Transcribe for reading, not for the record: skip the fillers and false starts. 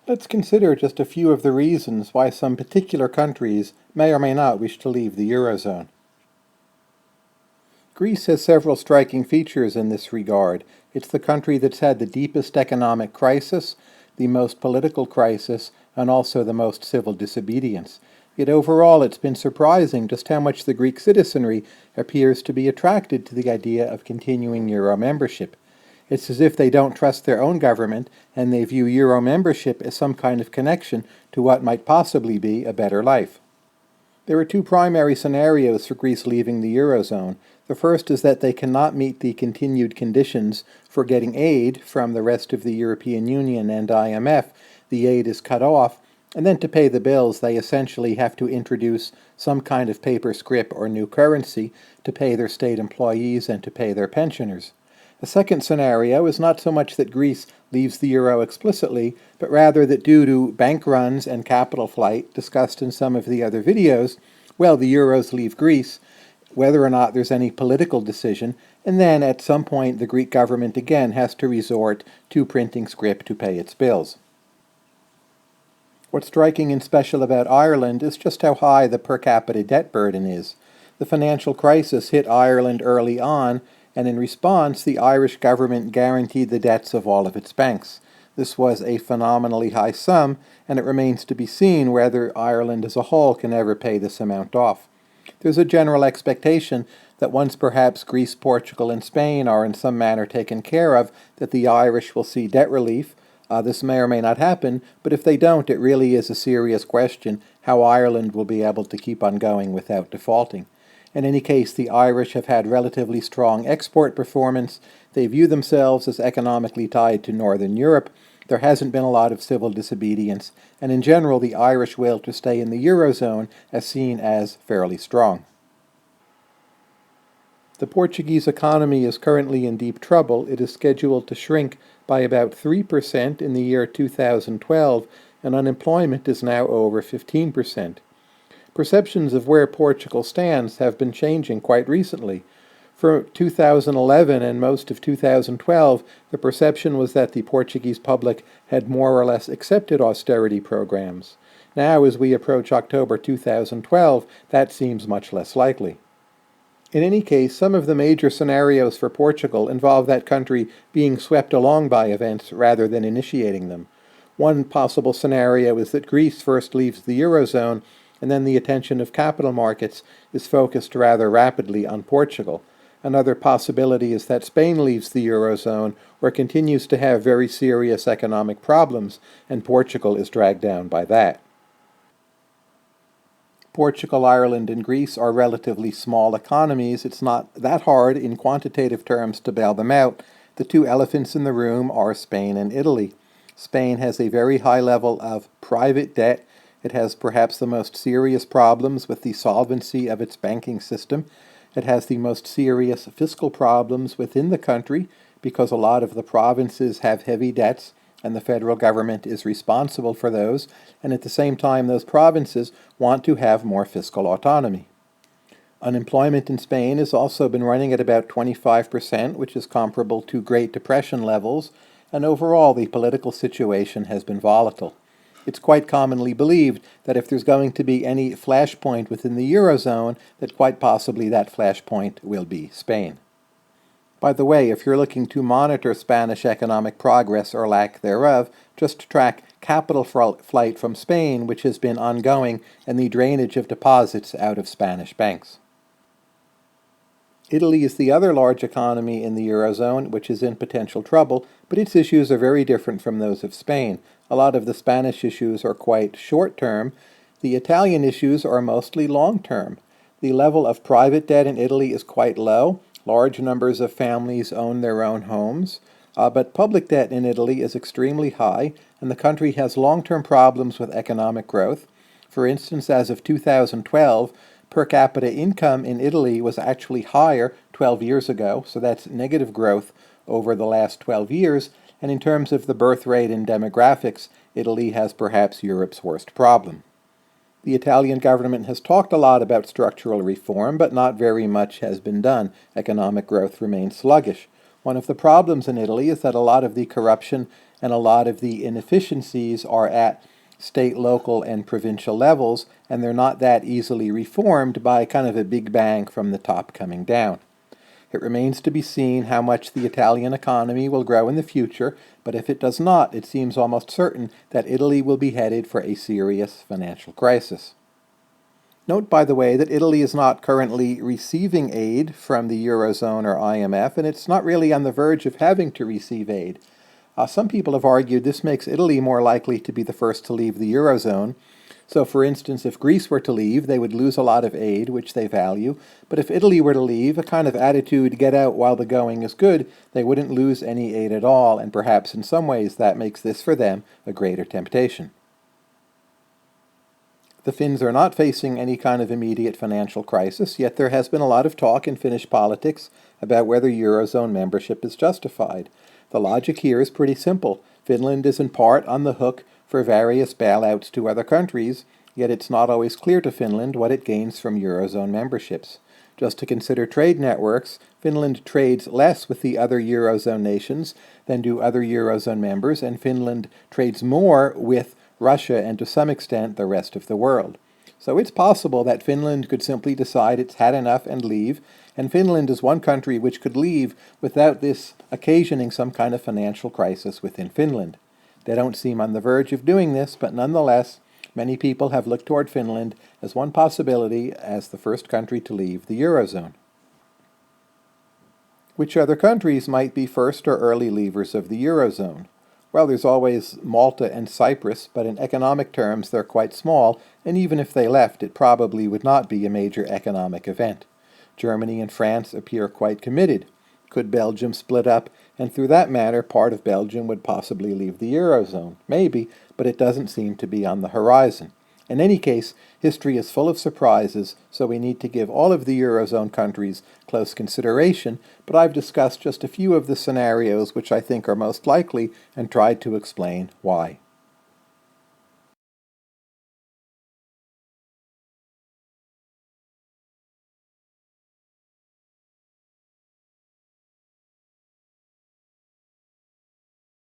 Let's consider just a few of the reasons why some particular countries may or may not wish to leave the Eurozone. Greece has several striking features in this regard. It's the country that's had the deepest economic crisis, the most political crisis, and also the most civil disobedience. Yet overall, it's been surprising just how much the Greek citizenry appears to be attracted to the idea of continuing Euro membership. It's as if they don't trust their own government, and they view Euro membership as some kind of connection to what might possibly be a better life. There are two primary scenarios for Greece leaving the Eurozone. The first is that they cannot meet the continued conditions for getting aid from the rest of the European Union and IMF. The aid is cut off, and then to pay the bills, they essentially have to introduce some kind of paper scrip or new currency to pay their state employees and to pay their pensioners. The second scenario is not so much that Greece leaves the euro explicitly, but rather that due to bank runs and capital flight discussed in some of the other videos, well, the euros leave Greece, whether or not there's any political decision, and then at some point the Greek government again has to resort to printing scrip to pay its bills. What's striking and special about Ireland is just how high the per capita debt burden is. The financial crisis hit Ireland early on, and in response, the Irish government guaranteed the debts of all of its banks. This was a phenomenally high sum, and it remains to be seen whether Ireland as a whole can ever pay this amount off. There's a general expectation that once perhaps Greece, Portugal, and Spain are in some manner taken care of, that the Irish will see debt relief. This may or may not happen, but if they don't, it really is a serious question how Ireland will be able to keep on going without defaulting. In any case, the Irish have had relatively strong export performance. They view themselves as economically tied to Northern Europe. There hasn't been a lot of civil disobedience, and in general, the Irish will to stay in the Eurozone is seen as fairly strong. The Portuguese economy is currently in deep trouble. It is scheduled to shrink by about 3% in the year 2012, and unemployment is now over 15%. Perceptions of where Portugal stands have been changing quite recently. For 2011 and most of 2012, the perception was that the Portuguese public had more or less accepted austerity programs. Now, as we approach October 2012, that seems much less likely. In any case, some of the major scenarios for Portugal involve that country being swept along by events rather than initiating them. One possible scenario is that Greece first leaves the Eurozone, and then the attention of capital markets is focused rather rapidly on Portugal. Another possibility is that Spain leaves the Eurozone or continues to have very serious economic problems, and Portugal is dragged down by that. Portugal, Ireland, and Greece are relatively small economies. It's not that hard in quantitative terms to bail them out. The two elephants in the room are Spain and Italy. Spain has a very high level of private debt. It has perhaps the most serious problems with the solvency of its banking system. It has the most serious fiscal problems within the country because a lot of the provinces have heavy debts and the federal government is responsible for those, and at the same time those provinces want to have more fiscal autonomy. Unemployment in Spain has also been running at about 25%, which is comparable to Great Depression levels, and overall the political situation has been volatile. It's quite commonly believed that if there's going to be any flashpoint within the Eurozone, that quite possibly that flashpoint will be Spain. By the way, if you're looking to monitor Spanish economic progress or lack thereof, just track capital flight from Spain, which has been ongoing, and the drainage of deposits out of Spanish banks. Italy is the other large economy in the Eurozone, which is in potential trouble, but its issues are very different from those of Spain. A lot of the Spanish issues are quite short-term. The Italian issues are mostly long-term. The level of private debt in Italy is quite low. Large numbers of families own their own homes. But public debt in Italy is extremely high, and the country has long-term problems with economic growth. For instance, as of 2012, per capita income in Italy was actually higher 12 years ago, so that's negative growth over the last 12 years, and in terms of the birth rate and demographics, Italy has perhaps Europe's worst problem. The Italian government has talked a lot about structural reform, but not very much has been done. Economic growth remains sluggish. One of the problems in Italy is that a lot of the corruption and a lot of the inefficiencies are at state, local, and provincial levels, and they're not that easily reformed by kind of a big bang from the top coming down. It remains to be seen how much the Italian economy will grow in the future, but if it does not, it seems almost certain that Italy will be headed for a serious financial crisis. Note, by the way, that Italy is not currently receiving aid from the Eurozone or IMF, and it's not really on the verge of having to receive aid. Some people have argued this makes Italy more likely to be the first to leave the Eurozone. So, for instance, if Greece were to leave, they would lose a lot of aid, which they value. But if Italy were to leave, a kind of attitude, get out while the going is good, they wouldn't lose any aid at all, and perhaps in some ways that makes this for them a greater temptation. The Finns are not facing any kind of immediate financial crisis, yet there has been a lot of talk in Finnish politics about whether Eurozone membership is justified. The logic here is pretty simple. Finland is in part on the hook for various bailouts to other countries, yet it's not always clear to Finland what it gains from Eurozone memberships. Just to consider trade networks, Finland trades less with the other Eurozone nations than do other Eurozone members, and Finland trades more with Russia and to some extent the rest of the world. So it's possible that Finland could simply decide it's had enough and leave, and Finland is one country which could leave without this occasioning some kind of financial crisis within Finland. They don't seem on the verge of doing this, but nonetheless, many people have looked toward Finland as one possibility as the first country to leave the Eurozone. Which other countries might be first or early leavers of the Eurozone? Well, there's always Malta and Cyprus, but in economic terms they're quite small, and even if they left, it probably would not be a major economic event. Germany and France appear quite committed. Could Belgium split up, and through that matter, part of Belgium would possibly leave the Eurozone? Maybe, but it doesn't seem to be on the horizon. In any case, history is full of surprises, so we need to give all of the Eurozone countries close consideration, but I've discussed just a few of the scenarios which I think are most likely and tried to explain why.